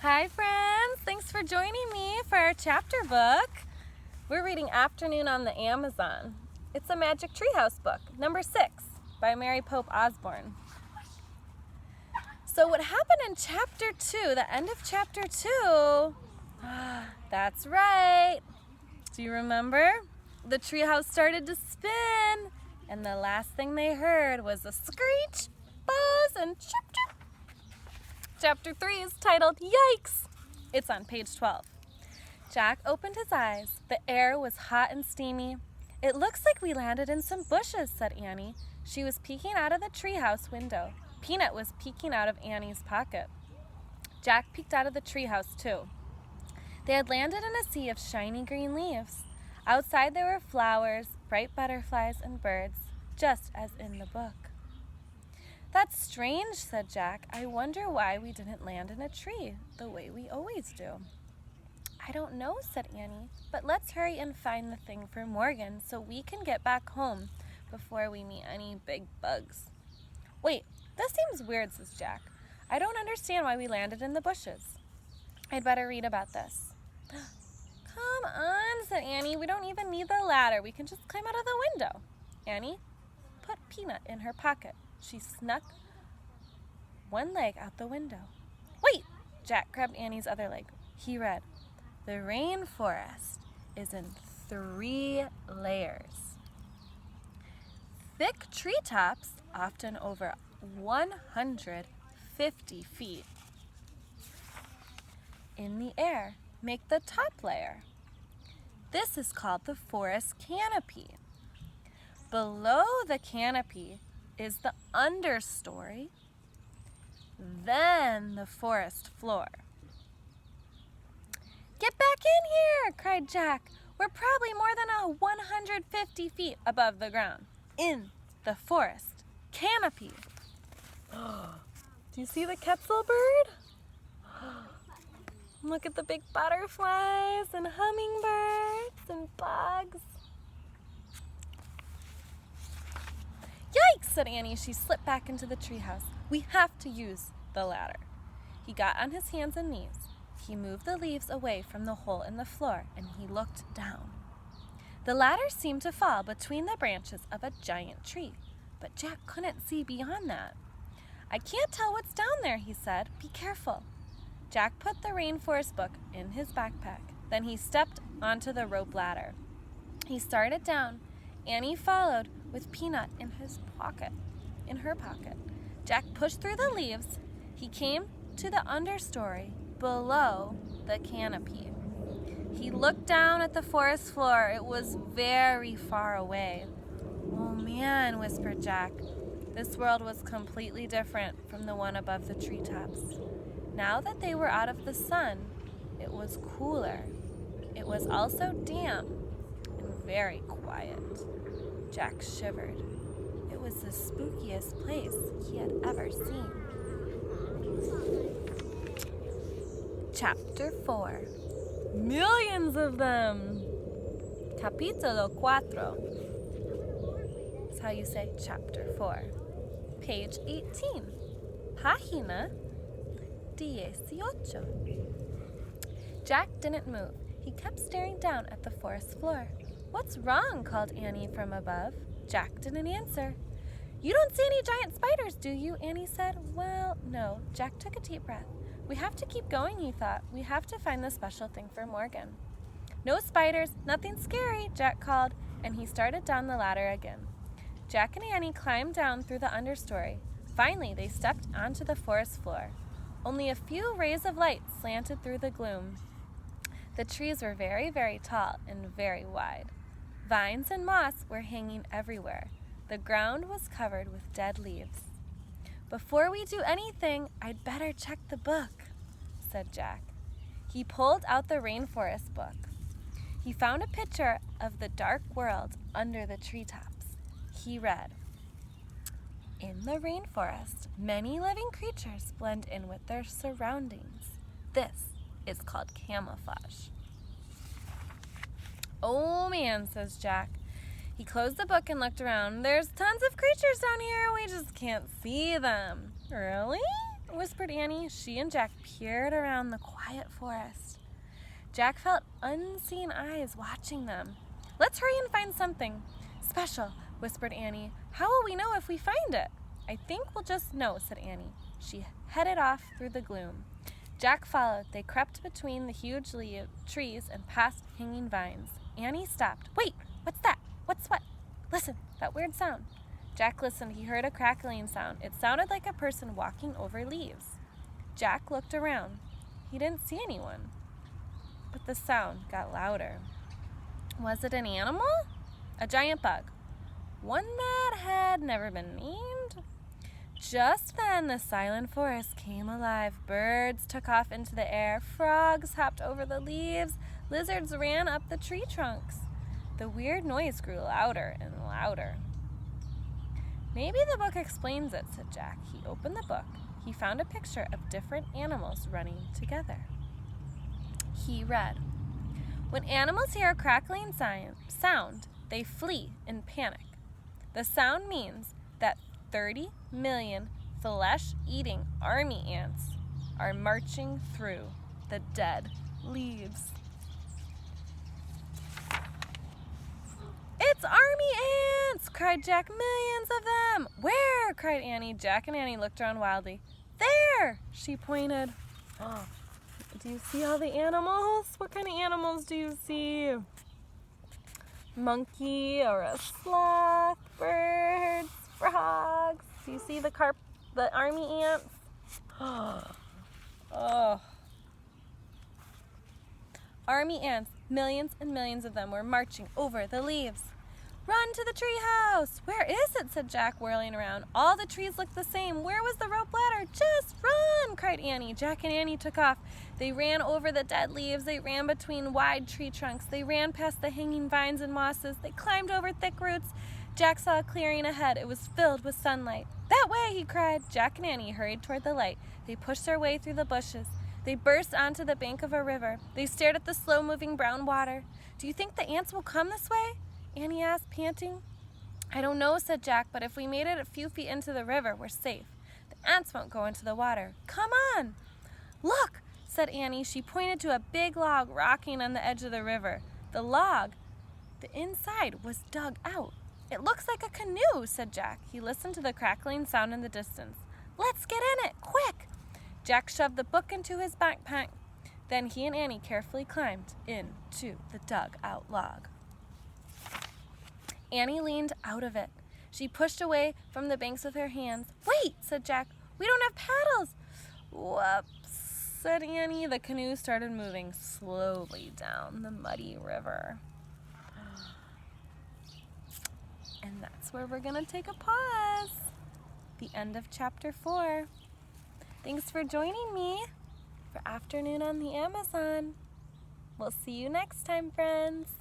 Hi friends, thanks for joining me for our chapter book. We're reading Afternoon on the Amazon. It's a Magic Treehouse book, number 6, by Mary Pope Osborn. So what happened in chapter 2, the end of chapter 2, that's right. Do you remember? The treehouse started to spin, and the last thing they heard was a screech, buzz, and chip chip. Chapter 3 is titled Yikes! It's on page 12. Jack opened his eyes. The air was hot and steamy. It looks like we landed in some bushes, said Annie. She was peeking out of the treehouse window. Peanut was peeking out of Annie's pocket. Jack peeked out of the treehouse, too. They had landed in a sea of shiny green leaves. Outside there were flowers, bright butterflies, and birds, just as in the book. That's strange, said Jack. I wonder why we didn't land in a tree, the way we always do. I don't know, said Annie, but let's hurry and find the thing for Morgan so we can get back home before we meet any big bugs. Wait, this seems weird, says Jack. I don't understand why we landed in the bushes. I'd better read about this. Come on, said Annie. We don't even need the ladder. We can just climb out of the window. Annie put Peanut in her pocket. She snuck one leg out the window. Wait! Jack grabbed Annie's other leg. He read, "The rainforest is in 3 layers. Thick treetops, often over 150 feet in the air, make the top layer. This is called the forest canopy. Below the canopy is the understory, then the forest floor." "Get back in here!" cried Jack. "We're probably more than 150 feet above the ground, in the forest canopy." Do you see the Quetzal bird? Look at the big butterflies and hummingbirds and bugs. "Yikes!" said Annie. She slipped back into the treehouse. "We have to use the ladder." He got on his hands and knees. He moved the leaves away from the hole in the floor, and he looked down. The ladder seemed to fall between the branches of a giant tree, but Jack couldn't see beyond that. "I can't tell what's down there," he said. "Be careful." Jack put the rainforest book in his backpack. Then he stepped onto the rope ladder. He started down. Annie followed with Peanut in her pocket. Jack pushed through the leaves. He came to the understory below the canopy. He looked down at the forest floor. It was very far away. "Oh man," whispered Jack. This world was completely different from the one above the treetops. Now that they were out of the sun, it was cooler. It was also damp and very quiet. Jack shivered. It was the spookiest place he had ever seen. Chapter 4. Millions of them! Capítulo 4. That's how you say chapter 4. Page 18. Página 18. Jack didn't move. He kept staring down at the forest floor. "What's wrong?" called Annie from above. Jack didn't answer. "You don't see any giant spiders, do you?" Annie said. "Well, no." Jack took a deep breath. "We have to keep going," he thought. "We have to find the special thing for Morgan." "No spiders, nothing scary," Jack called, and he started down the ladder again. Jack and Annie climbed down through the understory. Finally, they stepped onto the forest floor. Only a few rays of light slanted through the gloom. The trees were very, very tall and very wide. Vines and moss were hanging everywhere. The ground was covered with dead leaves. "Before we do anything, I'd better check the book," said Jack. He pulled out the rainforest book. He found a picture of the dark world under the treetops. He read, "In the rainforest, many living creatures blend in with their surroundings. This is called camouflage." "Oh man," says Jack. He closed the book and looked around. "There's tons of creatures down here. We just can't see them." "Really?" whispered Annie. She and Jack peered around the quiet forest. Jack felt unseen eyes watching them. Let's hurry and find something special, whispered Annie. How will we know if we find it? I think we'll just know, said Annie. She headed off through the gloom. Jack followed. They crept between the huge trees and past hanging vines. Annie stopped. Wait, what's that? What's what? Listen, that weird sound. Jack listened. He heard a crackling sound. It sounded like a person walking over leaves. Jack looked around. He didn't see anyone. But the sound got louder. Was it an animal? A giant bug. One that had never been named? Just then, the silent forest came alive. Birds took off into the air. Frogs hopped over the leaves. Lizards ran up the tree trunks. The weird noise grew louder and louder. Maybe the book explains it, said Jack. He opened the book. He found a picture of different animals running together. He read, when animals hear a crackling sound, they flee in panic. The sound means that 30 million flesh-eating army ants are marching through the dead leaves. It's army ants, cried Jack. Millions of them. Where? Cried Annie. Jack and Annie looked around wildly. There, she pointed. Oh, do you see all the animals? What kind of animals do you see? Monkey or a sloth, birds, frogs. Do you see the army ants? Oh. Army ants, millions and millions of them, were marching over the leaves. Run to the treehouse! Where is it? Said Jack, whirling around. All the trees looked the same. Where was the rope ladder? Just run! Cried Annie. Jack and Annie took off. They ran over the dead leaves. They ran between wide tree trunks. They ran past the hanging vines and mosses. They climbed over thick roots. Jack saw a clearing ahead. It was filled with sunlight. That way, he cried. Jack and Annie hurried toward the light. They pushed their way through the bushes. They burst onto the bank of a river. They stared at the slow-moving brown water. Do you think the ants will come this way? Annie asked, panting. I don't know, said Jack, but if we made it a few feet into the river, we're safe. The ants won't go into the water. Come on! Look, said Annie. She pointed to a big log rocking on the edge of the river. The log, the inside, was dug out. It looks like a canoe, said Jack. He listened to the crackling sound in the distance. Let's get in it, quick! Jack shoved the book into his backpack. Then he and Annie carefully climbed into the dug-out log. Annie leaned out of it. She pushed away from the banks with her hands. Wait, said Jack. We don't have paddles. Whoops, said Annie. The canoe started moving slowly down the muddy river. And that's where we're going to take a pause. The end of chapter 4. Thanks for joining me for Afternoon on the Amazon. We'll see you next time, friends.